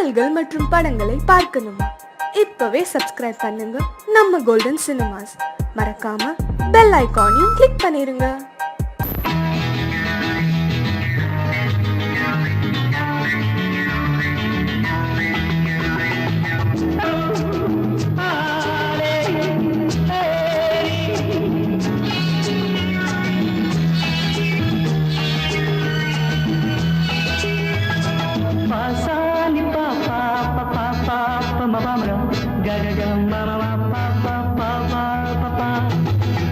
பாடல்கள் மற்றும் படங்களை பார்க்கணுமா? இப்பவே சப்ஸ்கிரைப் பண்ணுங்க நம்ம கோல்டன் சினிமாஸ். மறக்காம பெல் ஐகானையும் கிளிக் பண்ணிருங்க.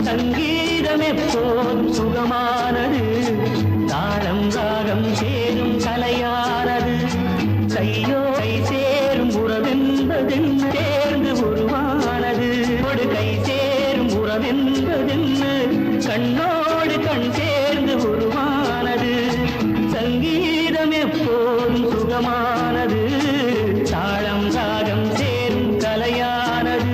சங்கீதம் எப்போதும் சுகமானது, தாளம் ராகம் சேரும் கலையானது. கையோ கை சேரும் உறவென்பதென்ன சேர்ந்து உருவானது. ஒரு கை சேரும் உறவென்பதென்ன கண்ணோடு கண் சேர்ந்து உருவானது. சங்கீதம் எப்போதும் சுகமானது, தாளம் ராகம் சேரும் கலையானது.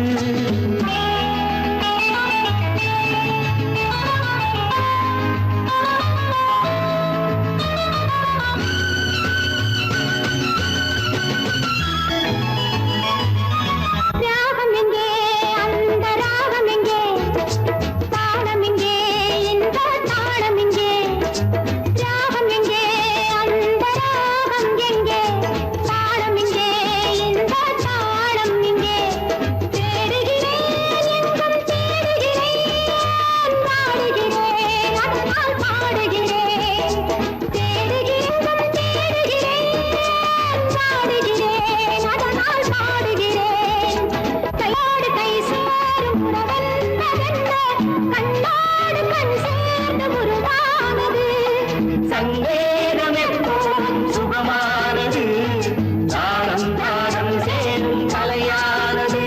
சங்கீதம் எப்போதும் சுகமானது, தாளம் ராகம் சேரும் கலையானது.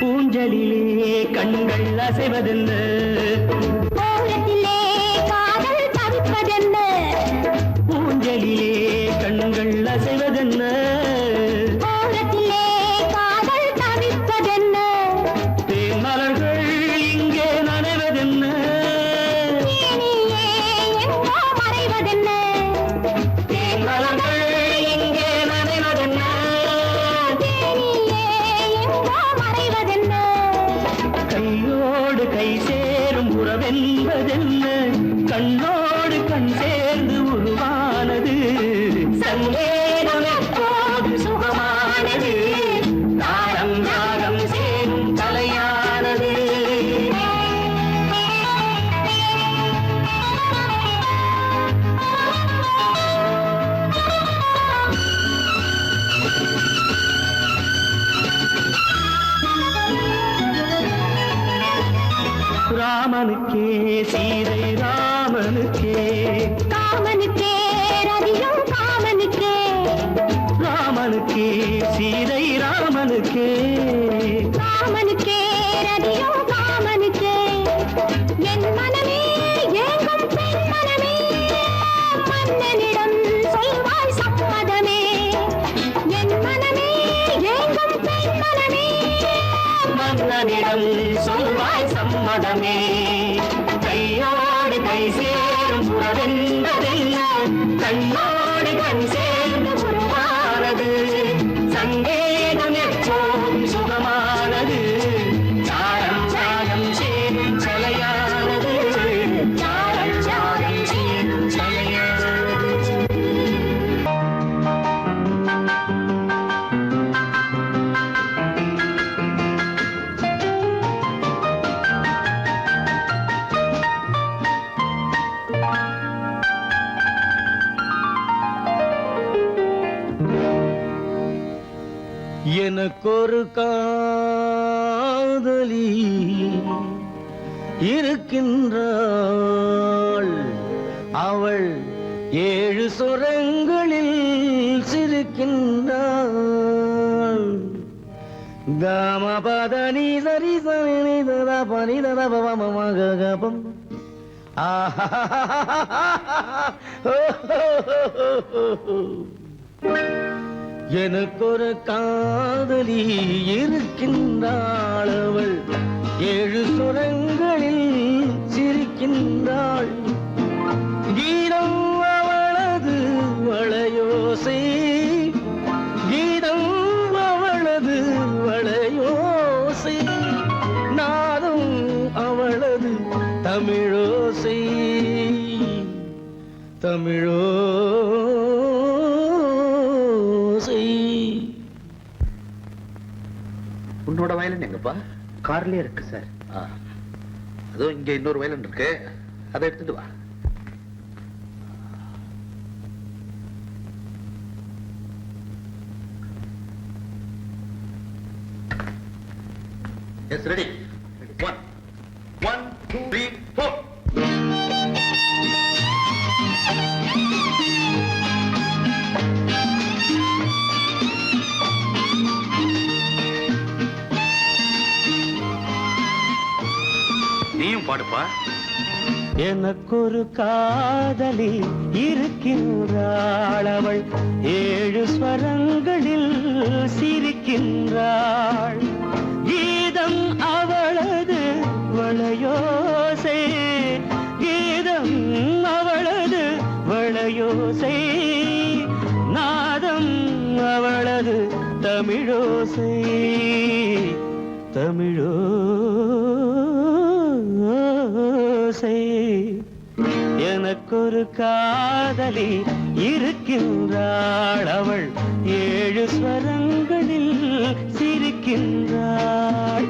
ஊஞ்சலிலே கண்கள் அசைவதென்ன, ஓரத்திலே காதல் தவிப்பதென்ன. ஊஞ்சலிலே கண்கள் அசைவதென்ன, ஓரத்திலே காதல் தவிப்பதென்ன. தேன்மலர்கள் இங்கே நனைவதென்ன, தேனியே எங்கோ மறைவதென்ன. தேன்மலர்கள் இங்கே நனைவதென்ன. தேனியே எங்கோ மறைவதென்ன. கையோடு கை சேரும் உறவென்பதென்ன கண்ணோடு கண் சேர்ந்து உருவானது. சங்கீதம் எப்போது சுகமானது, தாளம் ராகம் சேரும் கலையானது. ராமனுக்கே சீதை ராமனுக்கே, காமனுக்கே ரதியும் காமனுக்கே. ராமனுக்கே சீதை ராமனுக்கே, காமனுக்கே ரதியும் காமனுக்கே. என் மனமே ஏங்கும் பெண் மனமே, மன்னனிடம் சொல்வாய் சம்மதமே. என் மனமே ஏங்கும் பெண் மனமே, மன்னனிடம் சொல்வாய் சம்மதமே. கையோடு கை சேரும் உறவென்பதென்ன கண்ணோடு கண் சேர்ந்து உருவானது. சங்கீதம் எப்போதும் சுகமானது, தாளம் ராகம் சேரும் கலையானது. தாளம் ராகம் சேரும் கலையானது. எனக்கொரு காதலி இருக்கின்றாள், அவள் 7 சுரங்களில் சிரிக்கின்றாள். காமபதனி சரி சனி தத பனி தத பவம கபம் எனக்கொரு காதலி இருக்கின்றாள், அவள் 7 சுரங்களில் சிரிக்கின்றாள். கீதம் அவளது வளையோசை, கீதம் அவளது வளையோசை, நாதம் அவளது தமிழோசை, தமிழோசை. உன்னோட வயலன் எங்கப்பா? கார்லயே இருக்கு சார். அதுவும் இங்க இன்னொரு வயலன் இருக்கு, அதை எடுத்துட்டு வா. Yes, ready. 1 2 3 4. நீயும் பாடுப்பா. எனக்கொரு காதலி இருக்கின்றாள், அவள் 7 ஸ்வரங்களில் சிரிக்கின்றாள். கீதம் அவளது வளையோசை, கீதம் அவளது வளையோசை, நாதம் அவளது தமிழோசை, தமிழோசை. எனக்கொரு காதலி இருக்கின்றாள், அவள் 7 ஸ்வரங்களில் சிரிக்கின்றாள்.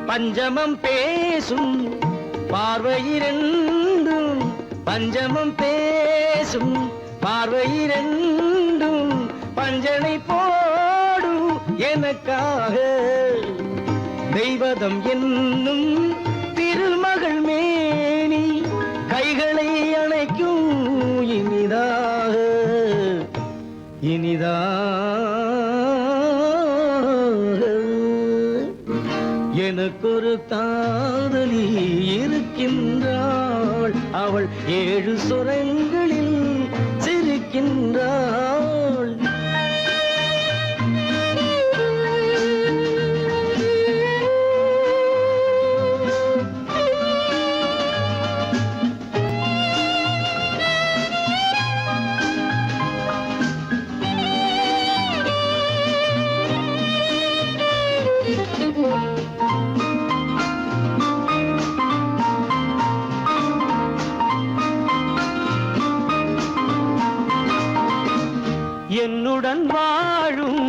பஞ்சமம் பேசும் பார்வையிரண்டும், பஞ்சமம் பேசும் பார்வையிரண்டும், பஞ்சனை போடும் எனக்காக. தெய்வதம் என்னும் திருமகள் மேனி, கைகளை அணைக்கும் இனிதாக, இனிதாக. எனக்கொரு காதலி இருக்கின்றாள், அவள் 7 சுரங்களில் சிரிக்கின்றாள். என்னுடன் வாழும்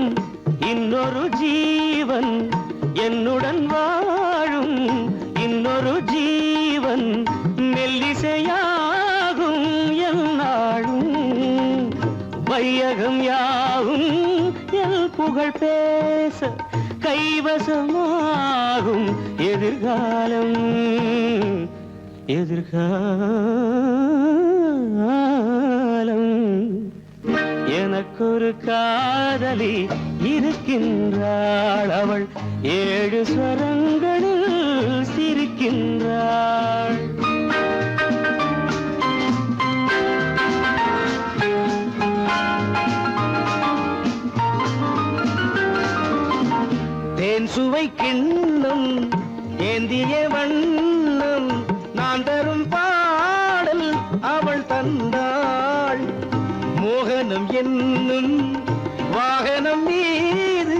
இன்னொரு ஜீவன், என்னுடன் வாழும் இன்னொரு ஜீவன், மெல்லிசையாகும் என்னாலும், வையகம் யாவும் என் புகழ் பேச, கைவசமாகும் எதிர்காலம், எதிர்காலம். எனக்கொரு காதலி இருக்கின்றாள், அவள் 7 ஸ்வரங்களில் சிரிக்கின்றாள். தேன் சுவை கிண்ணம் ஏந்திய வண்ணம், நான் தரும் பாடல் அவள் தந்தாள். மோகனம் என்னும் வாகனம் மீது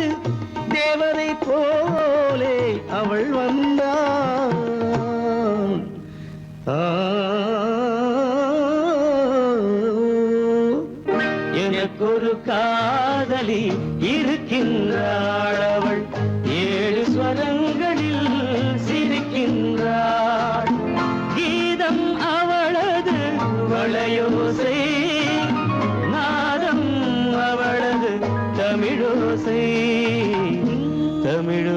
தேவதை போலே அவள் வந்தாள். எனக்கொரு காதலி இருக்கின்றாள், அவள் 7 ஸ்வரங்களில் சிரிக்கின்றாள். கீதம் அவளது வளையோசை, நாதம் அவளது தமிழோசை. தமிழோசை.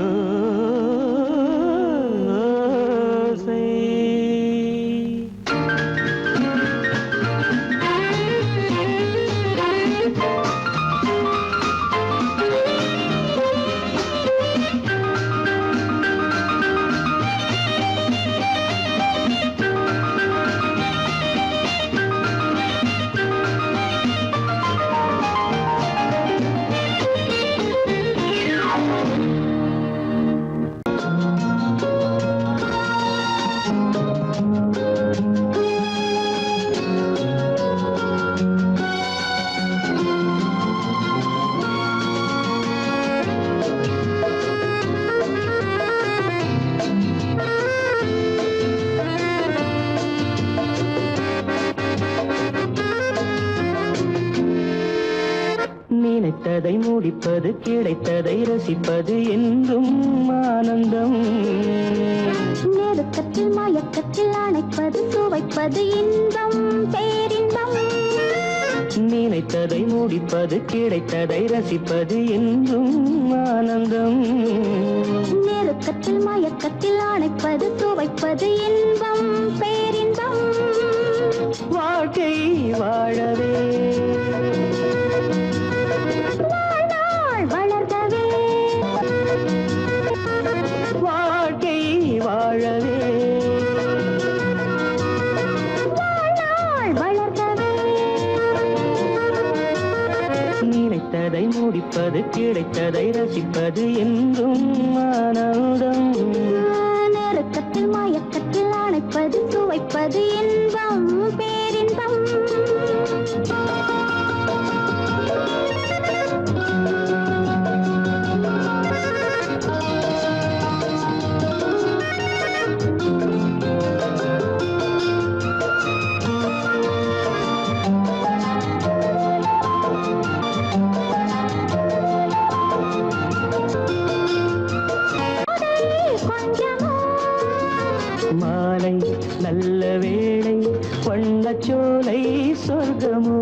நினைத்ததை முடிப்பது, கிடைத்ததை ரசிப்பது என்றும் ஆனந்தம். நெருக்கத்தில் மயக்கத்தில் அணைப்பது, சுவைப்பது இன்பம், பேரின்பம். நினைத்ததை முடிப்பது, கிடைத்ததை ரசிப்பது என்றும் ஆனந்தம். நெருக்கத்தில் மயக்கத்தில் அணைப்பது, சுவைப்பது இன்பம், பேரின்பம். வாழ்க்கை வாழவே வாழ்நாள் வளர்கவே, வாழ்க்கை வாழவே வாழ்நாள் வளர்கவே. நினைத்ததை முடிப்பது, கிடைத்ததை ரசிப்பது என்றும் ஆனந்தம். நெருக்கத்தில் மயக்கத்தில் அணைப்பது, சுவைப்பது இன்பம், பேரின்பம். மாலை நல்ல வேளை, வண்ணச்சோலை சொர்க்கமோ.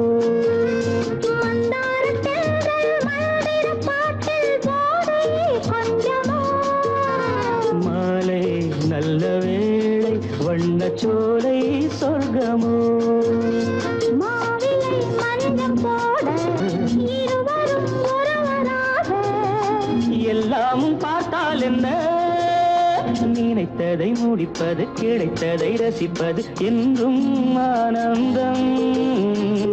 மாலை நல்ல வேளை, வண்ணச்சோலை சொர்க்கமோ. மாவிலை மஞ்சம் போட இருவரும் ஒருவராக, எல்லாமும் பார்த்தால் என்ன, நினைத்ததை முடிப்பது, கிடைத்ததை ரசிப்பது என்றும் ஆனந்தம்.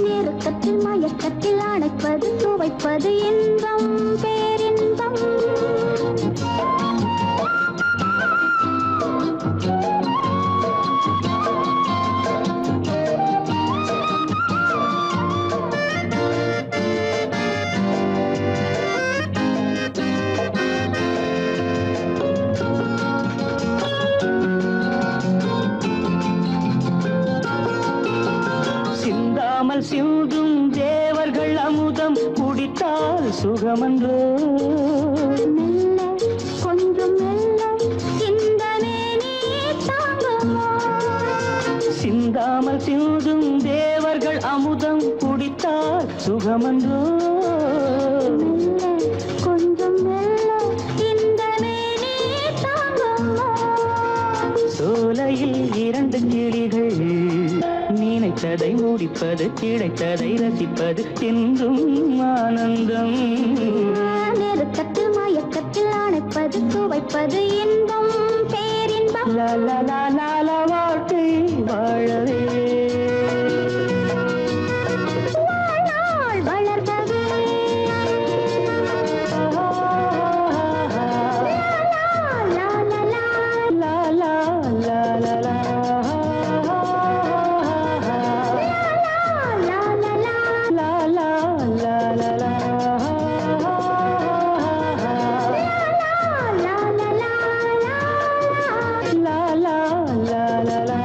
நெருக்கத்தில் மயக்கத்தில் அணைப்பது, சுவைப்பது இன்பம், பேரின்பம். சிந்தாமல் சிந்தும் தேவர்கள் அமுதம் குடித்தால் சுகமன்றோ. மெல்ல கொஞ்சம் மெல்ல சிந்தனே நீ தாங்குமோ. சிந்தாமல் சிந்தும் தேவர்கள் அமுதம் குடித்தால் சுகமன்றோ. மெல்ல கொஞ்சம் மெல்ல சிந்தனே நீ தாங்குமோ. சோலையில் இரண்டு கிளிகள், நினைத்ததை முடிப்பது, கிடைத்ததை ரசிப்பது என்றும் ஆனந்தம். நெருக்கத்தில் மயக்கத்தில் அணைப்பது, சுவைப்பது இன்பம், பேரின்பம். லா லா லா லா லா, வாழ்க்கை வாழவே வாழ்நாள் வளர்கவே, லா லா லா லா லா லா லா லா. லா லா லா. La la la la la. La la la la la.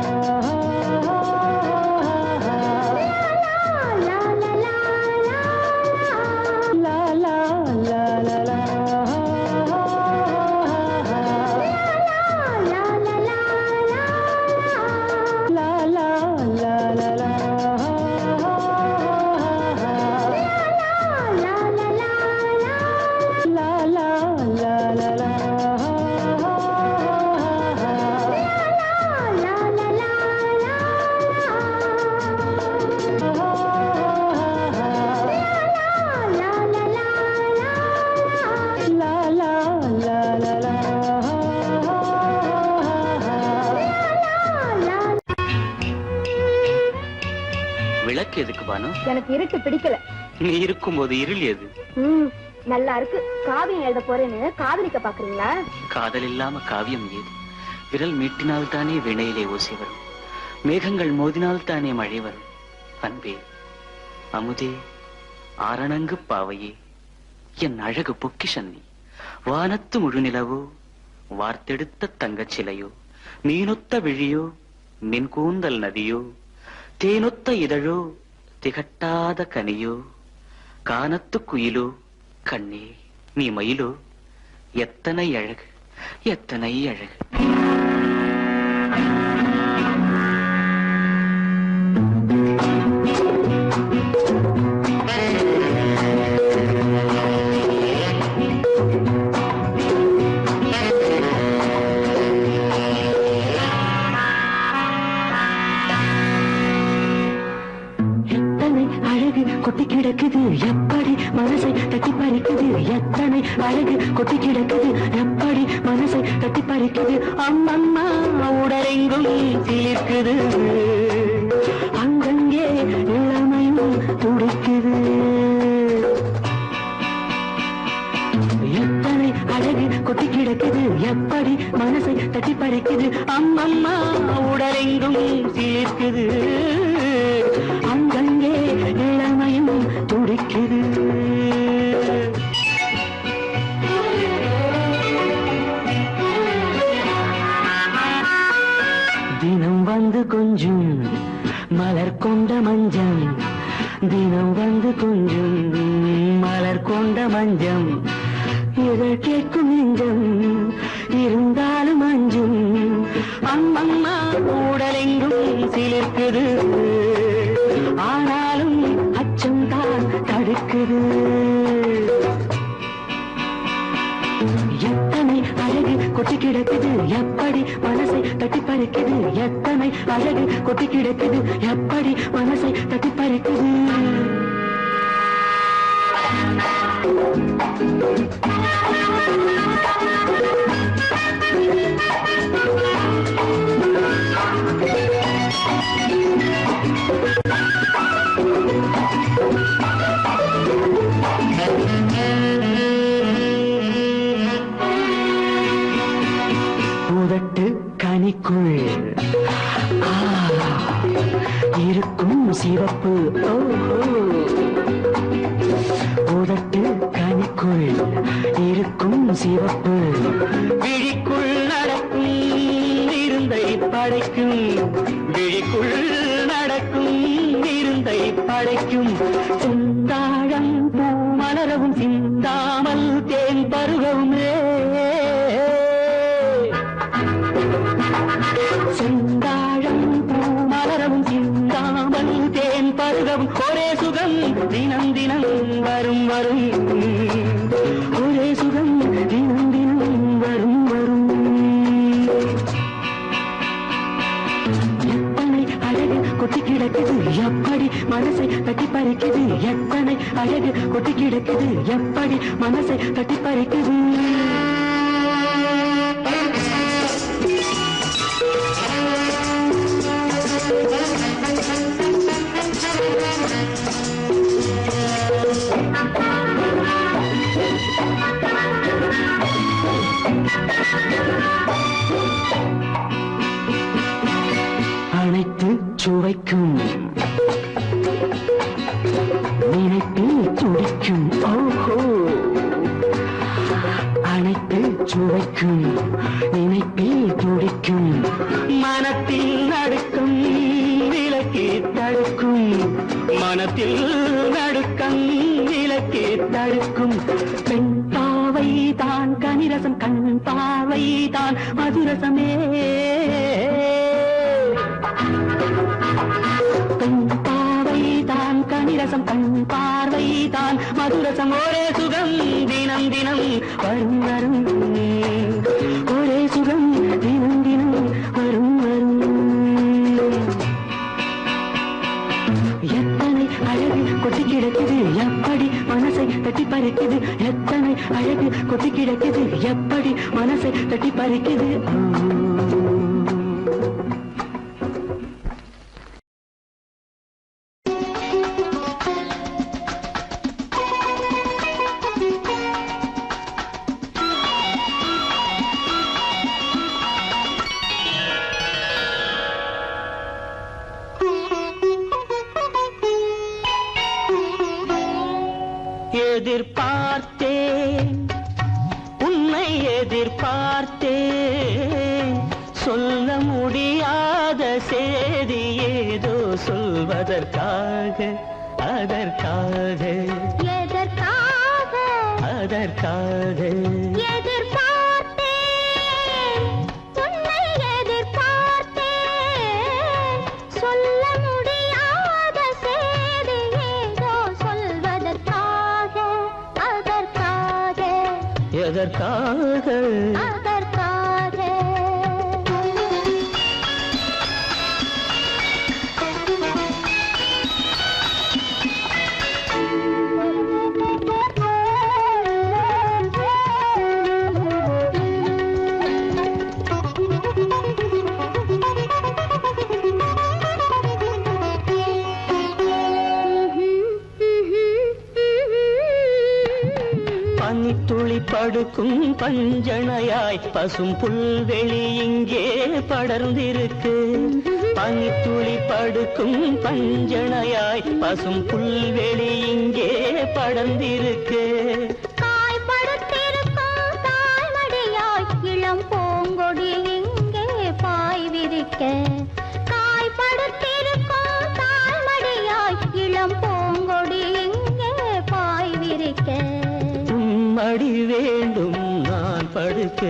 விளக்கு எதுக்கு பானு? எனக்கு இருட்டு பிடிக்கல. நீ இருக்கும்போது இருள் எது? நல்லா இருக்கு. காவியம் எழுத போறேன்னு காதலிக்க பாக்குறீங்களா? காதல் இல்லாம காவியம் ஏது? விரல் மீட்டினால் தானே வினையிலே ஓசை வரும், மேகங்கள் மோதினால் தானே மழை வரும். அன்பே, அமுதே, ஆரணங்கு பாவையே, என் அழகு பொக்கிஷன் நீ. வானத்து முழுநிலவோ, வார்த்தெடுத்த தங்கச் சிலையோ, மீனொத்த விழியோ, மின் கூந்தல் நதியோ, தேனொத்த இதழோ, திகட்டாத கனியோ, கானத்து குயிலோ, கண்ணே நீ மயிலோ, எத்தனை அழகு, எத்தனை அழகு. கொட்டி கிடக்குது எப்படி மனசை தட்டி பறிக்குது, எத்தனை அழகு கொட்டி கிடக்குது எப்படி மனசை தட்டி பறிக்குது. அம்மம்மா உடலெங்கும் சிலிர்க்குது, அங்கங்கே இளமையும் துடிக்குது. எத்தனை அழகு கொட்டி கிடக்குது எப்படி மனசை தட்டி பறிக்குது. அம்மம்மா உடலெங்கும் சிலிர்க்குது, அங்கங்கே இளமையும் துடிக்குது. தினம் வந்து கொஞ்சம் மலர் கொண்ட மஞ்சம், தினம் வந்து கொஞ்சம் மலர் கொண்ட மஞ்சம், இதழ் கேட்கும் நெஞ்சம் இருந்தாலும் அஞ்சும். அம்மம்மா உடலெங்கும் சிலிர்க்குது, ஆனாலும் அச்சம் தான் தடுக்குது. எத்தனை அழகு கொட்டி கிடக்குது எப்படி மனசை தட்டி பறிக்குது, எத்தனை அழகு கொட்டி கிடக்குது எப்படி மனசை தட்டி பறிக்குது. பூதட்டு கனிக்குள் இருக்கும் சிவப்பு, பூதட்டு கனிக்குள் இருக்கும் சிவப்பு, விழிக்குள் நடக்கும் இருந்தை படைக்கும், விழிக்குள் நடக்கும் இருந்தை படைக்கும். சிந்தாழம் பூ மலரவும் சிந்தாமல் தேன் பருகவுமே, செந்தாழம் பூ மலரவும் சிந்தாமல் தேன் பருகவும். ஒரே சுகம் தினம் தினம் வரும் வரும், ஒரே சுகம் தினம் தினம் வரும் வரும். எத்தனை அழகு கொட்டி கிடக்குது எப்படி மனசை தட்டி பறிக்குது, எத்தனை அழகு கொட்டி கிடக்குது எப்படி மனசை தட்டி பறிக்குது. அனைத்து சுவைக்கும் நினைப்பில் துடிக்கும், ஓஹோ அனைத்து சுவைக்கும் நினைப்பில் துடிக்கும். மனத்தில் நடுக்கும் விலக்கி தடுக்கும், மனத்தில் நடுக்கம் விலக்கி தடுக்கும். பெண் பாவை தான் கனிரசம், கண் பாவை தான் மதுரசமே, பெண் பாவை தான் கனிரசம், கண் பார்வை தான் மதுரசம். ஒரே சுகம் தினம் தினம் வரும் வரும், ஒரே சுகம் தினம் தினம் வரும் வரும். எத்தனை அழகு கொட்டி கிடக்குது எப்படி மனசை தட்டி பறிக்குது, எத்தனை அழகு கொட்டி கிடக்குது எப்படி மனசை தட்டி பறிக்குது. எதிர்பார்த்தேன் சொல்ல முடியாத செய்தி ஏதோ சொல்வதற்காக அதற்காக எதற்காக அதற்காக எதிர்பார்த்தேன் உன்னை எதிர்பார்த்தேன் சொல்ல முடியாத செய்தி ஏதோ சொல்வதற்காக அதற்காக எதற்காக அதற்காக பனித்துளி படுக்கும் பஞ்சணையாய் பசும் புல்வெளி இங்கே படர்ந்திருக்கு பனித்துளி படுக்கும் பஞ்சணையாய் பசும் புல்வெளி இங்கே படர்ந்திருக்கு காய்படுத்திருக்கும் தாய்மடியாய் இளம் பூங்கொடி இங்கே பாய் விரிக்க காய்படுத்திருக்கும் தாய்மடியாய் இளம் பூங்கொடி இங்கே பாய் விரிக்க மடி வேண்டும் நான் படுக்க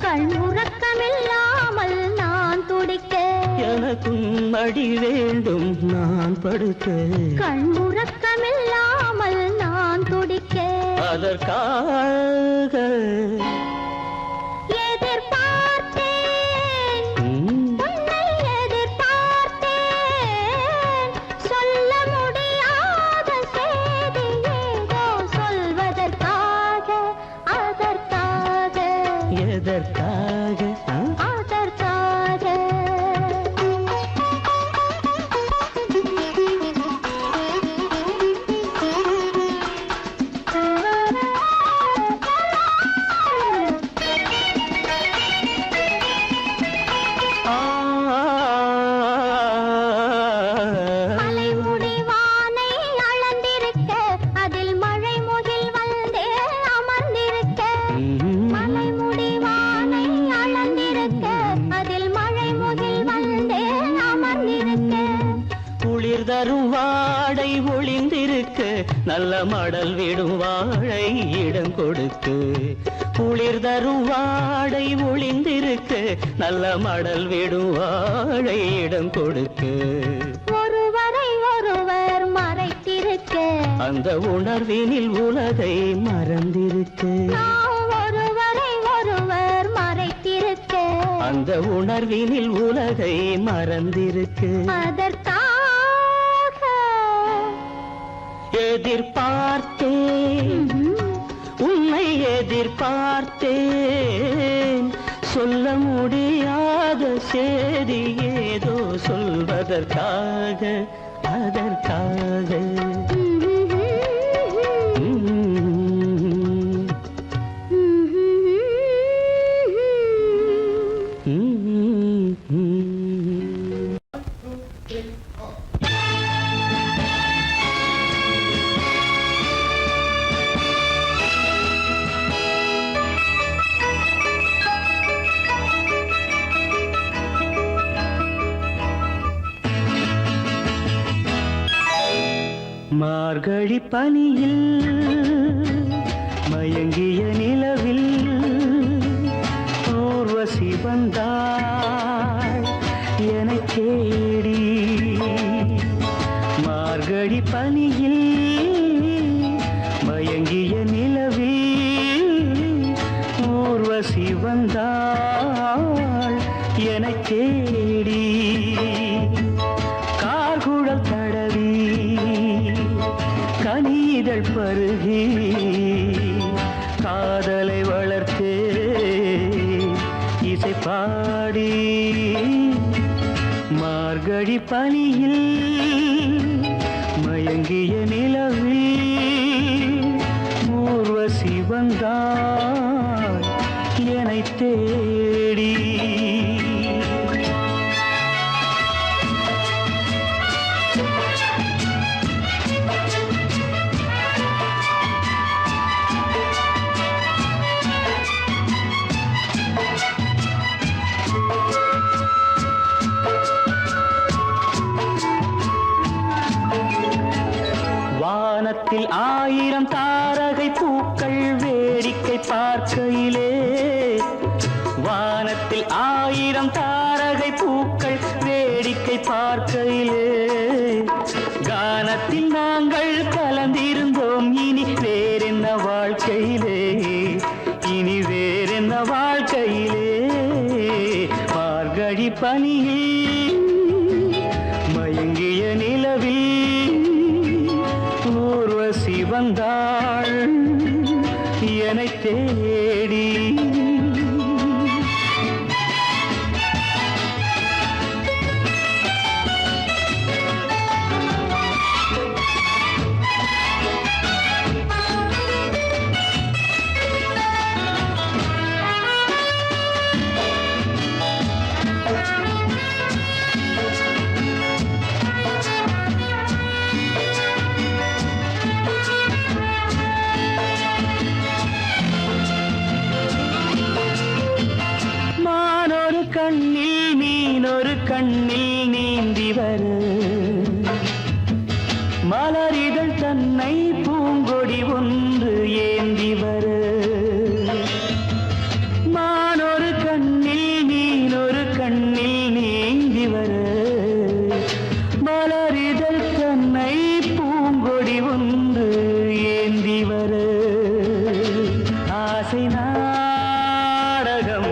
கண் உறக்கமில்லாமல் நான் துடிக்க எனக்கும் மடி வேண்டும் நான் படுக்க கண் உறக்கமில்லாமல் நான் துடிக்க அதற்காக எதிர்பார்த்தேன் உன்னை எதிர்பார்த்தேன் சொல்ல முடியாத செய்தி ஏதோ சொல்வதற்காக அதற்காக எதற்காக அதற்காக மலைமுடி வானை அளந்திருக்க அதில் மழை முகில் வந்தே அமர்ந்திருக்க மலைமுடி வானை அளந்திருக்க அதில் மழை முகில் வந்தே அமர்ந்திருக்க குளிர் தரும் வாடை ஒளிந்திருக்கு நல்ல மடல் விடும் வாழை இடம் கொடுத்து குளிர் தரும் வாடை ஒளிந்திருக்கு நல்ல மடல் விடும் வாழை இடம் கொடுத்து ஒருவரை ஒருவர் மறைத்திருக்க அந்த உணர்வினில் உலகை மறந்திருக்கு நாம் ஒருவரை ஒருவர் மறைத்திருக்க அந்த உணர்வினில் உலகை மறந்திருக்கு அதற்காக எதிர்பார்த்தேன் உன்னை எதிர்பார்த்தேன் சொல்ல முடியாத செய்தி ஏதோ சொல்வதற்காக அதற்காக மார்கழி பனியில் மயங்கிய நிலவில் ஊர்வசி வந்தாள் எனக் தேடி மார்கழி பனியில் மயங்கிய நிலவில் ஊர்வசி வந்தாள் எனக் தேடி கார்குழல் தடவி கனிதழ் பருகி காதலை வளர்த்தே இசை பாடி மார்கழி பனியில் மயங்கிய நிலவில் ஊர்வசி வந்தாள் என்னைத் தேடி வானத்தில் 1000 தாரகை பூக்கள் வேடிக்கை பார்க்கையிலே, வானத்தில் 1000 தாரகை பூக்கள் வேடிக்கை பார்க்கையிலே, கானத்தில் நாங்கள் கலந்திருந்தோம். இனி வேறென்ன வாழ்க்கையிலே, இனி வேறென்ன வாழ்க்கையிலே. மார்கழி பனியில் மயங்கிய நிலவில் ஊர்வசி வந்தாள் என்னை தேடி. கண்ணில் மீனொரு கண்ணில் நீந்தி வர, மலரிதழ் தன்னை பூங்கொடி ஒன்று ஏந்தி வர, மானொரு கண்ணில் மீனொரு கண்ணில் நீந்தி வர, மலரிதழ் தன்னை பூங்கொடி ஒன்று ஏந்தி வர. ஆசை நாடகம்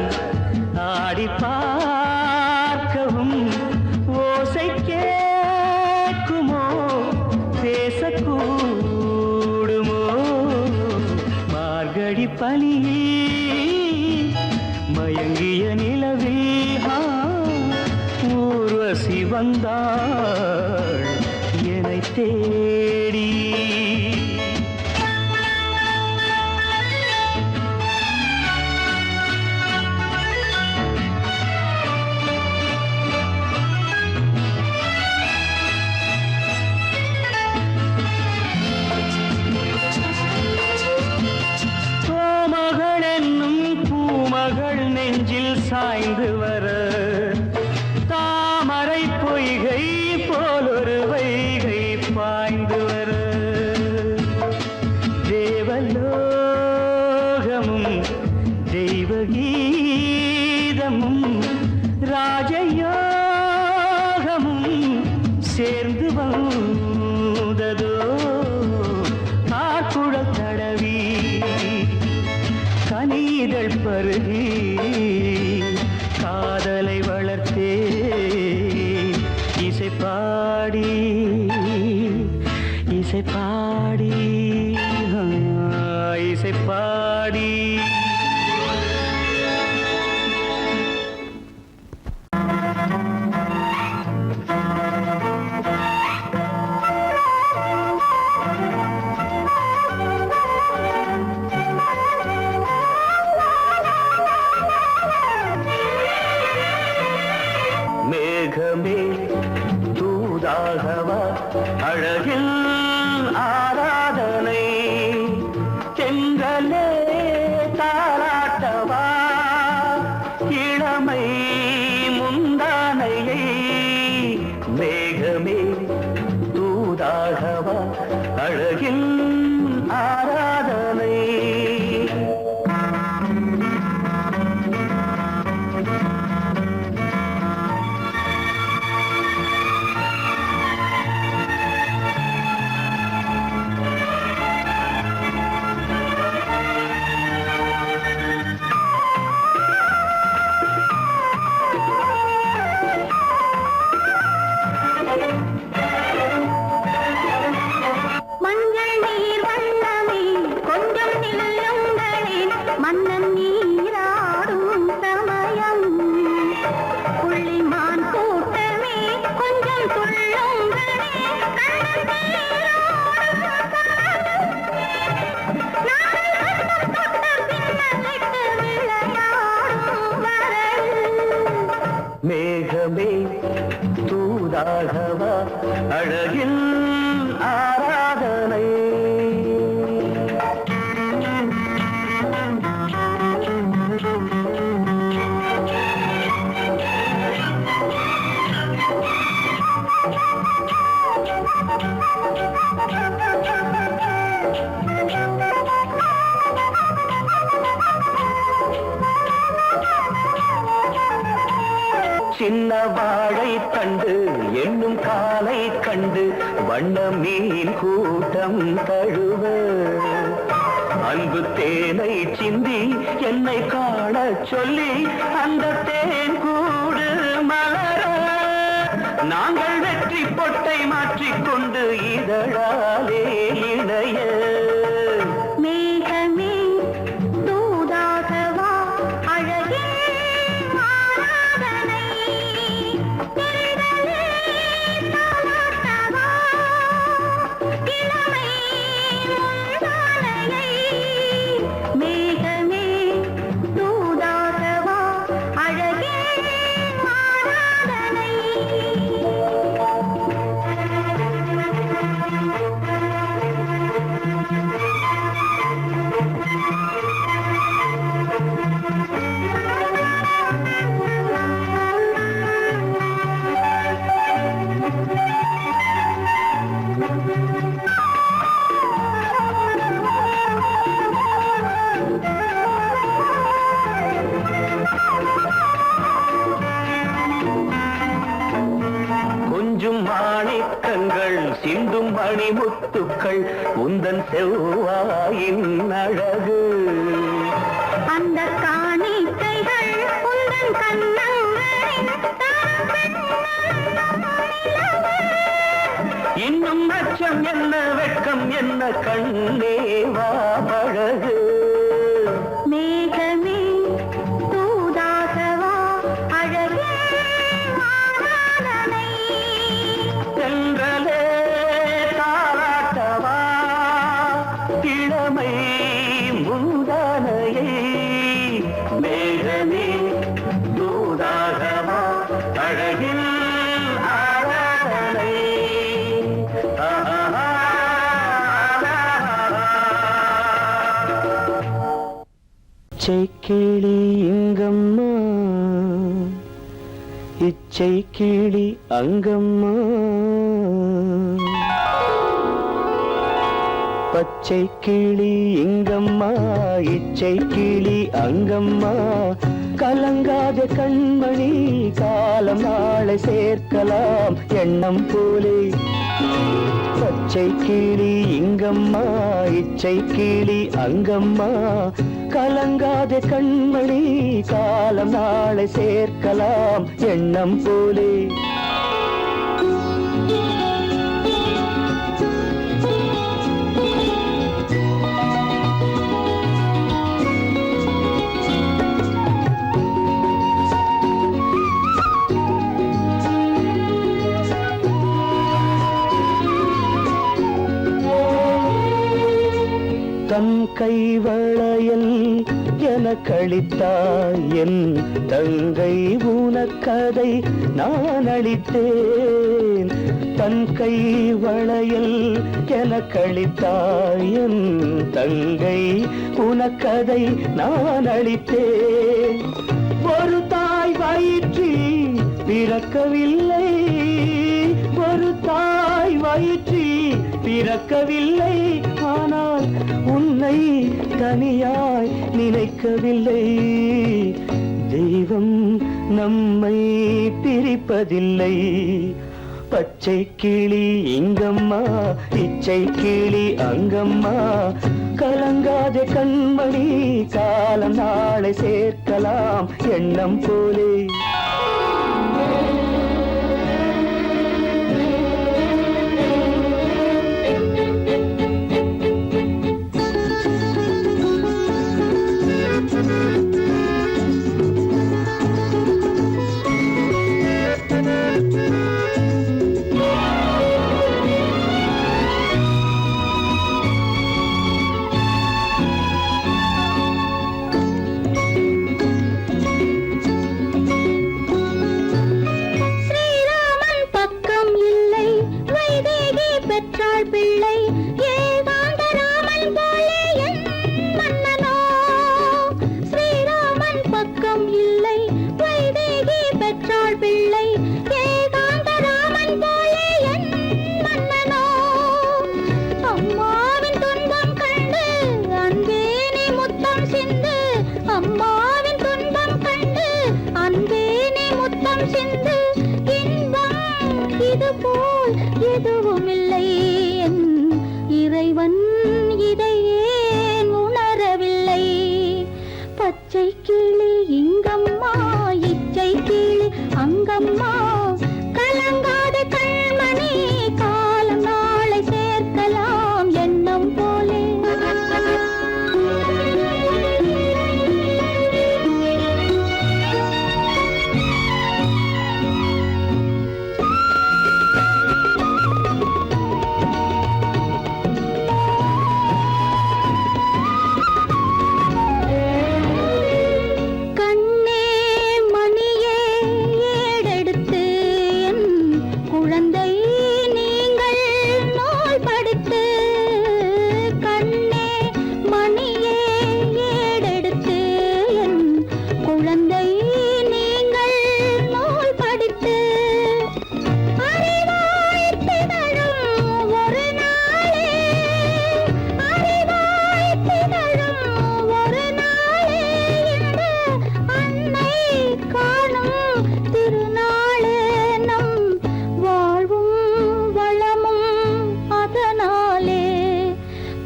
ஆடி பார்க்கவும் ஓசை கேட்குமோ, பேசக்கூடுமோ. மார்கழி பனியில் மயங்கிய நிலவில் ஊர்வசி வந்தாள் என்னை தேடி. நெஞ்சில் சாய்ந்து வர, தாமரை பொய்கை போலொரு வைகை பாய்ந்து வர, தேவலோகமும் தெய்வகீதமும் ராஜயோகமும் சேர்ந்து வந்ததோ. காக்குழல் தடவி கனிதழ் பருகி காதலை வளர்த்தே, இசை பாடி இசை பாடி இசை பாடி. மேகமே தூதாகவா அழகில் ஆராதனை, செங்கலே தாராட்டவா இளமை முந்தானையை. மேகமே தூதாகவா அழகில் ஆராதனை. மேகமே தூதாகவா அழகில் ஆராதனை. சின்ன வாழை தண்டு என்னும் காலை கண்டு வண்ண மீன் கூட்டம் தழுவ அன்பு தேனை சிந்தி என்னை காண சொல்லி அந்த தேன் கூடு மலர நாங்கள் வெற்றி பொட்டை மாற்றிக்கொண்டு இதழாலே இணைய மேகமே தூதாகவா அழகே ஆராதனை திரளே தாலாட்டவா இளமை முந்தானையை மேகமே தூதாகவா அழகே ஆராதனை கொஞ்சம் மாணிக்கங்கள் சிந்தும் மணிமுத்துக்கள் உந்தன் செவ்வாயின் அழகு அந்த காணிக்கைகள் உந்தன் கண்ணங்களின் இன்னும் அச்சம் என்ன வெட்கம் என்ன கண்ணேவா பழகு மேகமே தூதாகவா அழகே ஆராதனை சென்றலே தாராட்டவா இளமை முந்தானையை மேகமே தூதாகவா அழகில் ஆராதனை இச்சை கிளி இங்கம்மா இச்சை கிளி அங்கம்மா பச்சை கிளி இங்கம்மா இச்சை கிளி அங்கம்மா கலங்காத கண்மணி காலம் நாளை சேர்க்கலாம் எண்ணம் போலே பச்சை கிளி இங்கம்மா இச்சை கிளி அங்கம்மா கலங்காத கண்மணி காலம் நாளை சேர்க்கலாம் எண்ணம் போலே தன் கைவளையல் எனக்களித்தாய் என் தங்கை உனக்கதை நான் அளித்தேன் தன் கைவளையல் எனக்களித்தாய் என் தங்கை உனக்கதை நான் அளித்தேன் ஒரு தாய் வயிற்றில் பிறக்கவில்லை ஒரு தாய் வயிற்றில் பிறக்கவில்லை ஆனால் உன்னை தனியாய் நினைக்கவில்லை தெய்வம் நம்மை பிரிப்பதில்லை பச்சை கிளி இங்கம்மா இச்சை கிளி அங்கம்மா கலங்காத கண்மணி காலம் நாளை சேர்க்கலாம் எண்ணம் போலே பிள்ளை ஏகாந்தராமன் போலே என் மன்னனோ ஸ்ரீராமன் பக்கம் இல்லை வைதேகி பெற்றாள் பிள்ளை ஏகாந்தராமன் போலே என் மன்னனோ அம்மாவின் துன்பம் கண்டு அன்பே நீ முத்தம் சிந்து அம்மாவின் துன்பம் கண்டு அன்பே நீ முத்தம் சிந்து பச்சை கிளி இங்கம்மா இச்சை கிளி அங்கம்மா கலங்காத கண்மணி காலம் நாளை சேர்க்கலாம் எண்ணம் போலே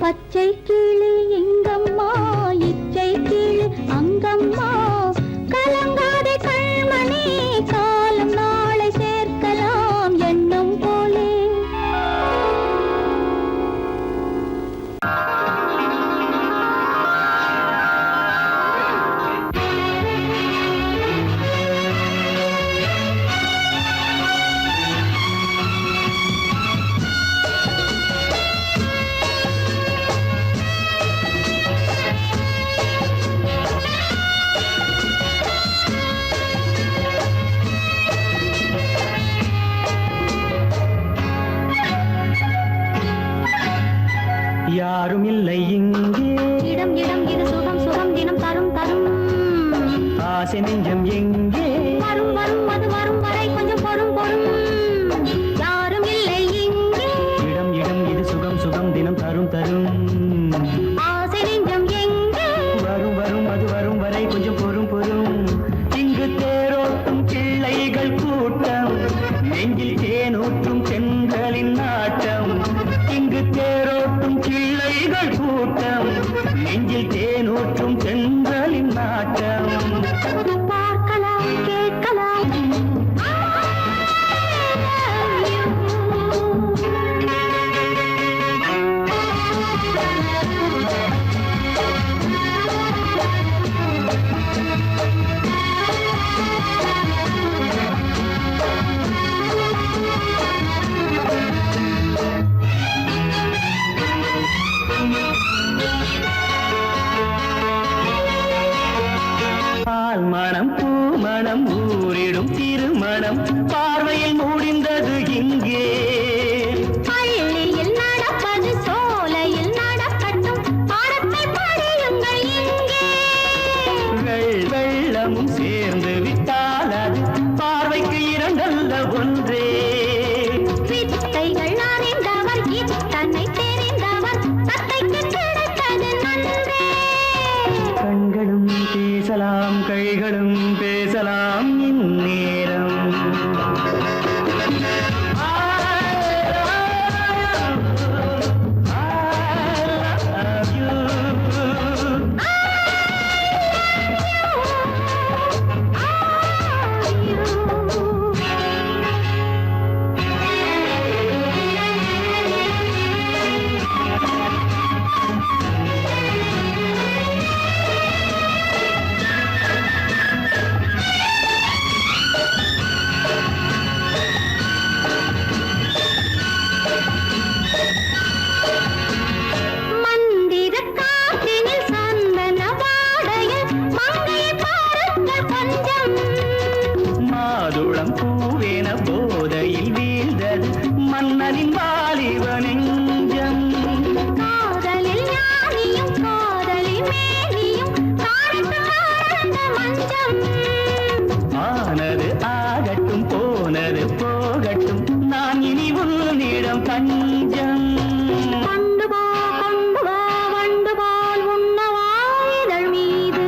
பச்சை கிளி இங்கம்மா இச்சை கிளி அங்கம்மா கலங்காத கண்மணி காலம் நாளை சேர்க்கலாம் எண்ணம் போலே யாரும் இல்லை இங்கே இடம் இடம் இது சுகம் சுகம் தினம் தரும் தரும் ஆசை நெஞ்சம் எங்கே வரும் வரும் அது வரும் வரை கொஞ்சம் பொறும் பொறும் யாரும் இல்லை இங்கே இடம் இடம் இது சுகம் சுகம் தினம் தரும் தரும் ஆசை நெஞ்சம் எங்கே வரும் வரும் அது வரும் வரை கொஞ்சம் பொறும் பொறும் இங்கு தேரோட்டும் பிள்ளைகள் கூட்டம் நெஞ்சில் தேனூற்றும் பெண்களின் நாட்டம் இங்கு தேரோட்டும் பிள்ளைகள் கூட்டம் நெஞ்சில் தேனூற்றும் பெண்களின் நாட்டம் பார்க்கலாம் கேட்கலாம் பால் மணம் பூ மணம் ஊரிடும் திருமணம் பார்வையில் முடிந்தது இங்கே பள்ளியில் நடப்பது சோலையில் நடக்கட்டும் பாடத்தை படியுங்கள் இங்கே வெள்ளமும் சேர்ந்து விட்டால் அது பார்வைக்கு இரண்டல்ல ஒன்றே வித்தைகள் அறிந்தவர் இத்தனை தெரிந்தவர் தத்தைக்கு கிடைத்தது நன்றே கண்களும் பேசலாம் கைகளும் பேசலாம் இந்நேரம் மந்திர காற்றினில் சந்தன வாடையில் மங்கையை பாருங்கள் கொஞ்சம் மாதுளம் பூவேன போதையில் வீழ்ந்தது மன்னனின் வாலிப நெஞ்சம் காதலில் ஞானியும் காதலி மேனியும் காணட்டும் ஆனந்த மஞ்சம் ஆனது ஆகட்டும் போனது போகட்டும் நான் இனி உன்னிடம் பஞ்சம் கொண்டு வா வண்டு போல் உண்ணவா இதழ் மீது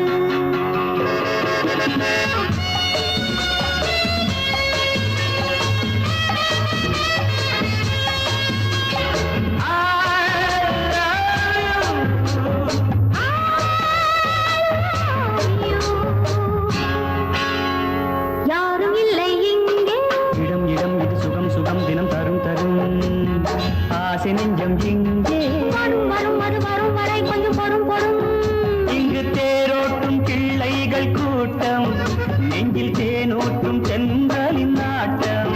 குயில்கள் கூட்டம் நெஞ்சில் தேனூற்றும் சென்றலின் நாட்டம்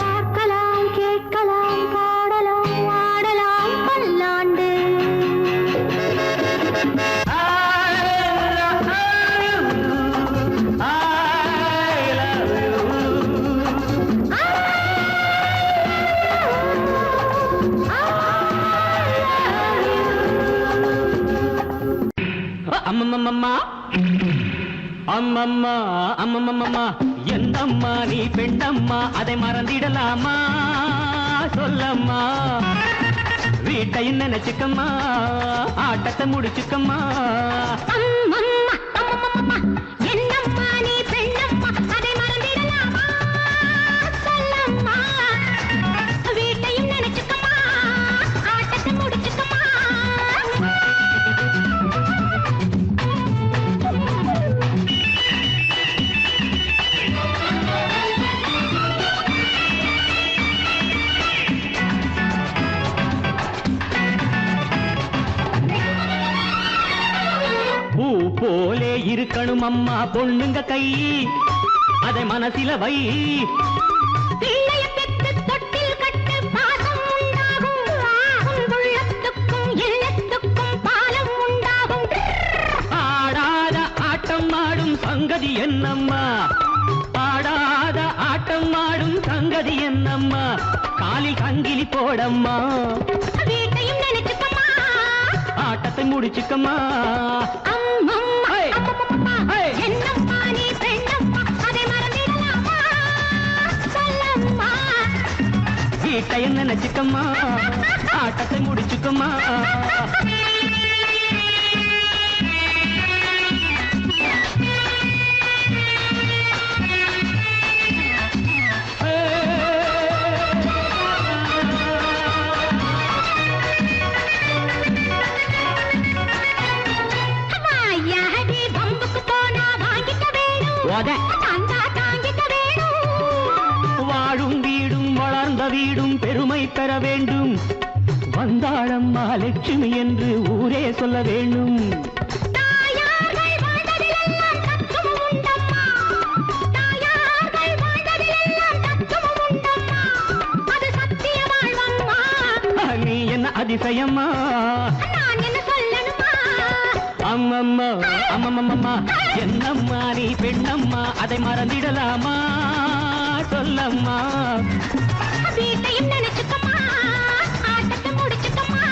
பார்க்கலாம் கேட்கலாம் பாடலாம் ஆடலாம் பல்லாண்டு அம்மம்மம்மா அம்மம்மா அம்மம்மம்மா எந்தம்மா நீ பெண்ணம்மா அதை மறந்திடலாமா சொல்லம்மா வீட்டையும் நினைச்சுக்கம்மா ஆட்டத்தை முடிச்சுக்கம்மா அம்மம்மா அம்மம்மா என்னம்மா நீ பெண்ணம்மா அதை மறந்திடலாமா சொல்லம்மா வீட்டையும் நினைச்சுக்கம்மா ஆட்டத்தை முடிச்சுக்கம்மா பூ போலே இருக்கணும் அம்மா பொண்ணுங்க கை அதை மனசில வை பிள்ளைய பெத்து தொட்டில் கட்டு பாசம் உண்டாகும் உன் உள்ளத்துக்கும் இல்லத்துக்கும் பாலம் உண்டாகும் ஆடாத ஆட்டம் ஆடும் சங்கதி என்னம்மா ஆடாத ஆட்டம் ஆடும் சங்கதி என்னம்மா காலில் சங்கிலி போடம்மா வீட்டையும் நினைச்சுக்கம்மா ஆட்டத்தை முடிச்சுக்கம்மா அம்மம்மா ஹே! அம்மம்மா ஹே! என்னம்மா நீ பெண்ணம்மா அதை மறந்திடலாமா சொல்லம்மா வீட்டையும் நினைச்சுக்கம்மா ஆட்டத்தை முடிச்சுக்கம்மா வாயாடி பம்புக்கு போனா வாங்கிக்க வேணும் உத. தந்தா தாங்கிக்க வேணும் வாழும் வீடும் வளர்ந்த வீடும் பெருமை பெற வேண்டும் வந்தாளம்மா லட்சுமி என்று ஊரே சொல்ல வேண்டும் தாயார்கள் வாழ்ந்ததிலெல்லாம் தத்துவம் உண்டம்மா தாயார்கள் வாழ்ந்ததிலெல்லாம் தத்துவம் உண்டம்மா அது சத்திய வாழ்வம்மா நீ என்ன அதிசயம்மா நான் என்ன சொல்லணுமா அம்மம்மா அம்மம்மம்மா என்னம்மா நீ பெண்ணம்மா அதை மறந்திடலாமா சொல்லம்மா வீட்டையும் நினைச்சுக்கம்மா ஆட்டத்தை முடிச்சுக்கம்மா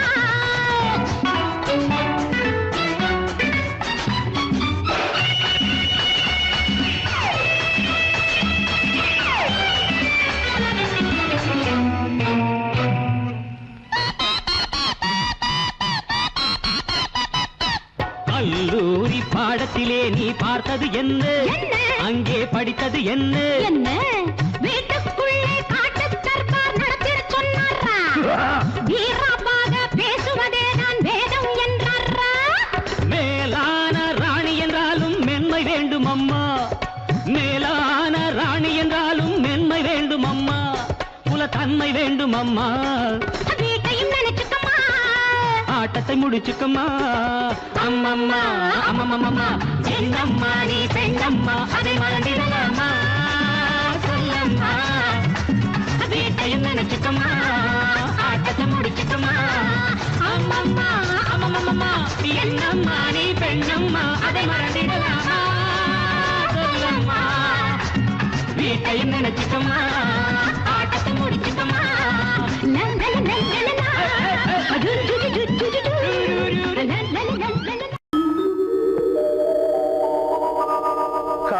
கல்லூரி பாடத்திலே நீ பார்த்தது என்ன என்ன? அங்கே படித்தது என்ன என்ன வீட்டுக்குள்ளே காட்டு தர்பார் நடத்திட சொன்னாரா வீரமாக பேசுவதே தான் வேதம் என்றாரா மேலான ராணி என்றாலும் மென்மை வேண்டும் அம்மா மேலான ராணி என்றாலும் மென்மை வேண்டும் அம்மா குலத்தன்மை வேண்டும் அம்மா வீட்டையும் நினைச்சுக்கம்மா ஆட்டத்தை முடிச்சுக்கம்மா அம்மம்மா அம்மம்மம்மா என்னம்மா நீ பெண்ணம்மா அதை மறந்திடலாமா சொல்லம்மா வீட்டையும் நினைச்சுக்கம்மா ஆட்டத்தை முடிச்சுக்கம்மா அம்மம்மா அம்மம்மம்மா என்னம்மா நீ பெண்ணம்மா அதை மறந்திடலாமா சொல்லம்மா வீட்டையும் நினைச்சுக்கம்மா ஆட்டத்தை முடிச்சுக்கம்மா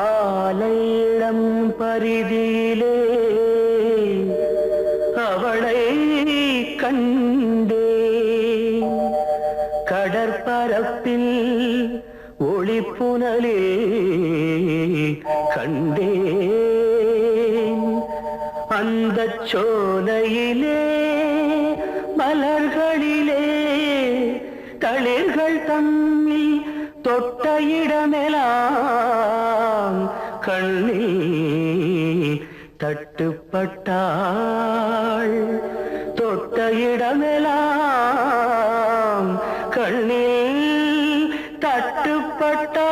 காலையிடம் பரிதியிலே அவளை கண்டே கடற்பரப்பில் ஒளிப்புனலே கண்டேன் அந்த சோலையிலே மலர்களிலே தளிர்கள் தம்மில் தொட்ட இடமெல்லாம் கண்ணில் தட்டுப்பட்டாள் தொட்ட இடமெல்லாம் கண்ணில் தட்டு தட்டுப்பட்டால்